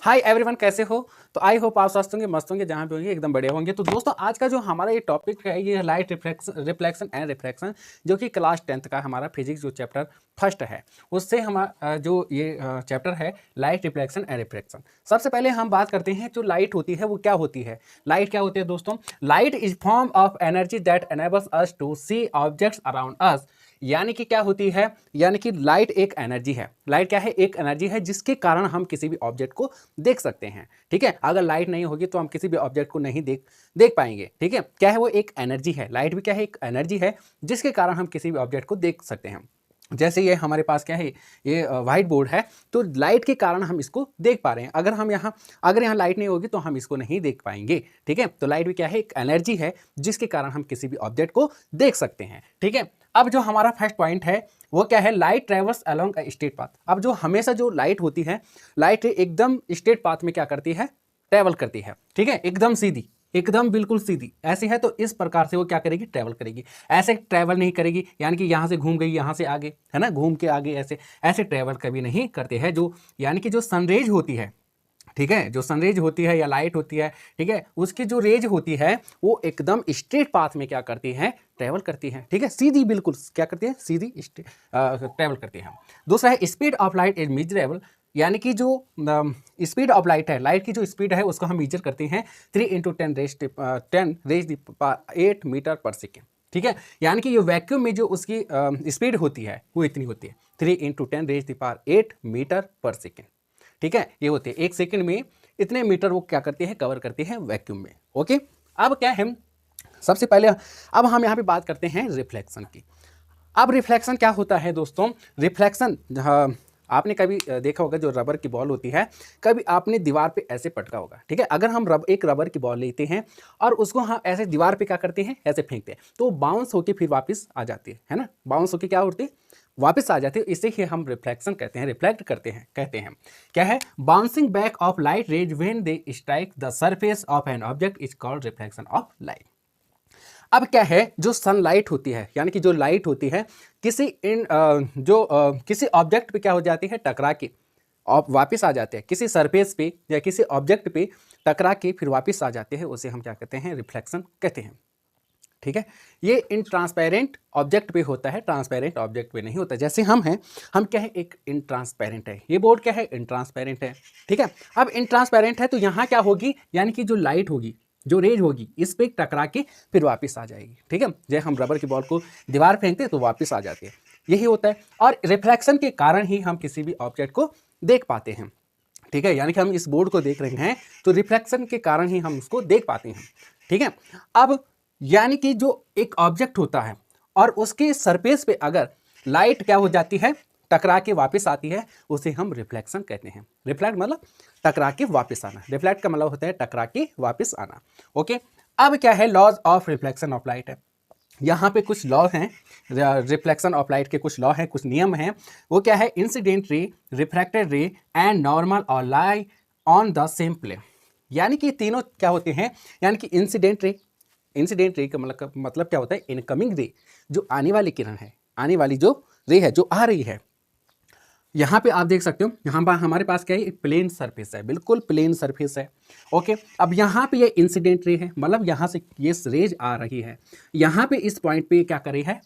Hi everyone, कैसे हो? तो आई होप आप स्वस्थ होंगे, मस्त होंगे, जहाँ भी होंगे एकदम बढ़िया होंगे। तो दोस्तों, आज का जो हमारा ये टॉपिक है, ये लाइट रिफ्लेक्शन एंड रिफ्रैक्शन, जो कि क्लास 10th का हमारा फिजिक्स जो चैप्टर फर्स्ट है, उससे हमारा जो ये चैप्टर है लाइट रिफ्लेक्शन एंड रिफ्रैक्शन। सबसे पहले हम बात करते हैं जो लाइट होती है वो क्या होती है। लाइट क्या होती है दोस्तों? Light is form of energy that enables us to see objects around us. यानी कि क्या होती है? यानी कि लाइट एक एनर्जी है। लाइट क्या है? एक एनर्जी है जिसके कारण हम किसी भी ऑब्जेक्ट को देख सकते हैं। ठीक है, अगर लाइट नहीं होगी तो हम किसी भी ऑब्जेक्ट को नहीं देख पाएंगे। ठीक है, क्या है? वो एक एनर्जी है। लाइट भी क्या है? एक एनर्जी है जिसके कारण हम किसी भी ऑब्जेक्ट को देख सकते हैं। जैसे ये हमारे पास क्या है, ये व्हाइट बोर्ड है, तो लाइट के कारण हम इसको देख पा रहे हैं। अगर यहाँ लाइट नहीं होगी तो हम इसको नहीं देख पाएंगे। ठीक है, तो लाइट भी क्या है? एक एनर्जी है जिसके कारण हम किसी भी ऑब्जेक्ट को देख सकते हैं। ठीक है, अब जो हमारा फर्स्ट पॉइंट है वो क्या है? Light travels along a straight path. अब जो हमेशा जो लाइट होती है, लाइट एकदम स्ट्रेट पाथ में क्या करती है? ट्रेवल करती है। ठीक है, एकदम सीधी, एकदम बिल्कुल सीधी ऐसी है, तो इस प्रकार से वो क्या करेगी? ट्रैवल करेगी। ऐसे ट्रैवल नहीं करेगी, यानी कि यहाँ से घूम गई, यहाँ से आगे, है ना, घूम के आगे, ऐसे ऐसे ट्रैवल कभी नहीं करते हैं। जो यानी कि जो सनरेज होती है, ठीक है, जो सनरेज होती है या लाइट होती है, ठीक है, उसकी जो रेज होती है वो एकदम स्ट्रेट पाथ में क्या करती है? ट्रैवल करती है। ठीक है, सीधी, बिल्कुल क्या करती है? सीधी ट्रैवल करती है। दूसरा है speed of light is measurable. यानी कि जो स्पीड ऑफ लाइट है, लाइट की जो स्पीड है उसको हम मेजर करते हैं 3 × 10⁸ मीटर पर सेकेंड। ठीक है, यानी कि ये वैक्यूम में जो उसकी स्पीड होती है वो इतनी होती है, 3 × 10⁸ मीटर पर सेकेंड। ठीक है, ये होते हैं 1 सेकंड में इतने मीटर वो क्या करते हैं? कवर करते हैं वैक्यूम में। ओके, अब क्या है? सबसे पहले अब हम यहाँ पे बात करते हैं रिफ्लेक्शन की। अब रिफ्लेक्शन क्या होता है दोस्तों? रिफ्लेक्शन, आपने कभी देखा होगा जो रबर की बॉल होती है, कभी आपने दीवार पे ऐसे पटका होगा। ठीक है, अगर हम एक रबर की बॉल लेते हैं और उसको हम ऐसे दीवार पे क्या करते हैं? ऐसे फेंकते हैं, तो बाउंस होके फिर वापस आ जाती है ना, बाउंस होके क्या होती है? वापस आ जाती है। इसे ही हम रिफ्लेक्शन कहते हैं, रिफ्लेक्ट करते हैं, कहते हैं। क्या है? Bouncing back of light rays when they strike the surface of an object is called reflection of light. अब क्या है? जो सनलाइट होती है, यानी कि जो लाइट होती है, किसी ऑब्जेक्ट पे क्या हो जाती है? टकरा के और वापस आ जाते हैं, किसी सरफेस पे या किसी ऑब्जेक्ट पे टकरा के फिर वापस आ जाते हैं, उसे हम क्या कहते हैं? रिफ्लेक्शन कहते हैं। ठीक है, ये इन ट्रांसपेरेंट ऑब्जेक्ट पे होता है, ट्रांसपेरेंट ऑब्जेक्ट पे नहीं होता। जैसे हम हैं, हम क्या है? एक इनट्रांसपेरेंट है। ये बोर्ड क्या है? इनट्रांसपेरेंट है। ठीक है, अब इनट्रांसपेरेंट है तो यहाँ क्या होगी? यानी कि जो लाइट होगी, जो रेज होगी, इस पे टकरा के फिर वापस आ जाएगी। ठीक है, जैसे हम रबर की बॉल को दीवार फेंकते हैं तो वापस आ जाती है, यही होता है। और रिफ्लेक्शन के कारण ही हम किसी भी ऑब्जेक्ट को देख पाते हैं। ठीक है, यानी कि हम इस बोर्ड को देख रहे हैं तो रिफ्लेक्शन के कारण ही हम उसको देख पाते हैं। ठीक है, अब यानी कि जो एक ऑब्जेक्ट होता है और उसके सरफेस पे अगर लाइट क्या हो जाती है? टकरा के वापस आती है, उसे हम रिफ्लेक्शन कहते हैं। रिफ्लेक्ट मतलब टकरा के वापस आना, रिफ्लेक्ट का मतलब होता है टकरा के वापस आना। ओके, अब क्या है? Laws of reflection of light है। यहाँ पे कुछ लॉ हैं, रिफ्लेक्शन ऑफ लाइट के कुछ लॉ हैं, कुछ नियम हैं। वो क्या है? इंसिडेंट रे, रिफ्रैक्टेड रे एंड नॉर्मल और lie on the same plane. यानी कि तीनों क्या होते हैं? यानी कि इंसिडेंट रे का मतलब क्या होता है? इनकमिंग रे, जो आने वाली किरण है, आने वाली जो रे है, जो आ रही है। यहाँ पे आप देख सकते हो, यहाँ पर हमारे पास क्या है? एक प्लेन सरफेस है, बिल्कुल प्लेन सरफेस है। ओके, अब यहाँ पे ये इंसिडेंट रे है, मतलब यहाँ से ये रेज आ रही है, यहाँ पे इस पॉइंट पे क्या कर रही है?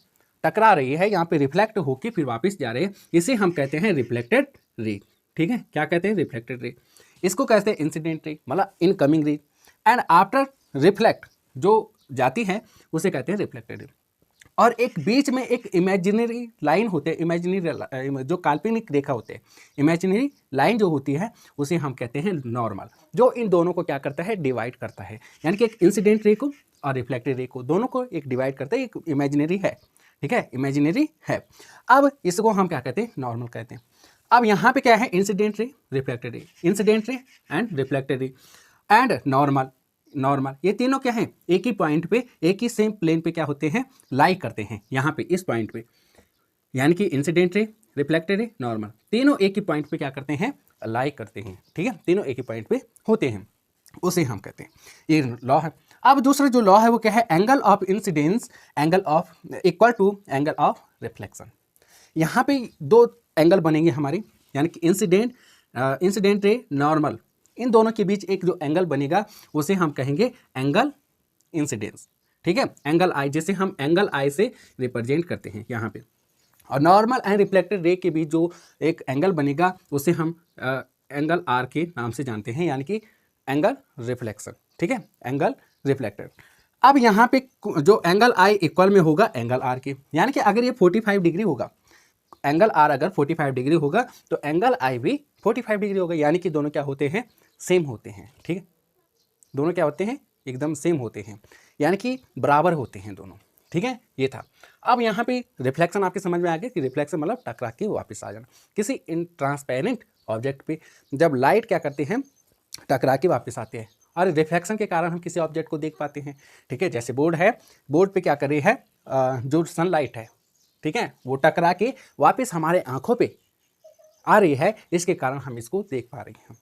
टकरा रही है, यहाँ पे रिफ्लेक्ट होके फिर वापस जा रहे हैं, इसे हम कहते हैं रिफ्लेक्टेड रे। ठीक है, क्या कहते हैं? Reflected ray. इसको कहते हैं इंसिडेंट रे, मतलब इनकमिंग रे। एंड आफ्टर रिफ्लेक्ट जो जाती है उसे कहते हैं रिफ्लेक्टेड रे। और एक बीच में एक इमेजिनरी लाइन होते हैं, इमेजिनरी जो काल्पनिक रेखा होते हैं, इमेजिनरी लाइन जो होती है उसे हम कहते हैं नॉर्मल, जो इन दोनों को क्या करता है? डिवाइड करता है। यानी कि एक इंसिडेंट रे को और रिफ्लेक्टेड रे को, दोनों को एक डिवाइड करता है, एक इमेजिनरी है। ठीक है, इमेजिनरी है। अब इसको हम क्या कहते हैं? नॉर्मल कहते हैं। अब यहाँ पे क्या है? Incident ray, reflected ray, incident ray and reflected ray and normal. ये तीनों क्या हैं? एक ही पॉइंट पे, एक ही सेम प्लेन पे क्या होते हैं? लाई करते हैं, यहाँ पे इस पॉइंट पे। यानी कि incident ray, reflected ray, normal, तीनों एक ही पॉइंट पे क्या करते हैं? लाई करते हैं। ठीक है, तीनों एक ही पॉइंट पे होते हैं, उसे हम कहते हैं, ये लॉ है। अब दूसरा जो लॉ है वो क्या है? Angle of incidence angle of equal to angle of reflection. यहाँ पे दो एंगल बनेंगे हमारे, यानी कि इंसिडेंट रे, नॉर्मल, इन दोनों के बीच एक जो एंगल बनेगा उसे हम कहेंगे एंगल इंसिडेंस। ठीक है, एंगल आई, जैसे हम एंगल आई से रिप्रेजेंट करते हैं यहाँ पे। और नॉर्मल एंड रिफ्लेक्टेड रे के बीच जो एक एंगल बनेगा उसे हम एंगल आर के नाम से जानते हैं, यानी कि एंगल रिफ्लेक्शन। ठीक है, एंगल रिफ्लेक्टेड। अब यहाँ पे जो एंगल आई इक्वल में होगा एंगल आर के, यानी कि अगर ये 45 डिग्री होगा, एंगल आर अगर 45 डिग्री होगा तो एंगल आई भी 45 डिग्री होगा, यानी कि दोनों क्या होते हैं, सेम होते हैं। ठीक है, दोनों क्या होते हैं, एकदम सेम होते हैं, यानी कि बराबर होते हैं दोनों। ठीक है, ये था। अब यहाँ पे रिफ्लेक्शन आपके समझ में आ गया कि रिफ्लेक्शन मतलब टकरा के वापस आ जाना। किसी इन ट्रांसपेरेंट ऑब्जेक्ट पे जब लाइट क्या करते हैं, टकरा के वापस आते हैं, और रिफ्लेक्शन के कारण हम किसी ऑब्जेक्ट को देख पाते हैं। ठीक है, जैसे बोर्ड है, बोर्ड पे क्या कर रही है, जो सनलाइट है, ठीक है, वो टकरा के वापस हमारे आंखों पे आ रही है, इसके कारण हम इसको देख पा रहे हैं।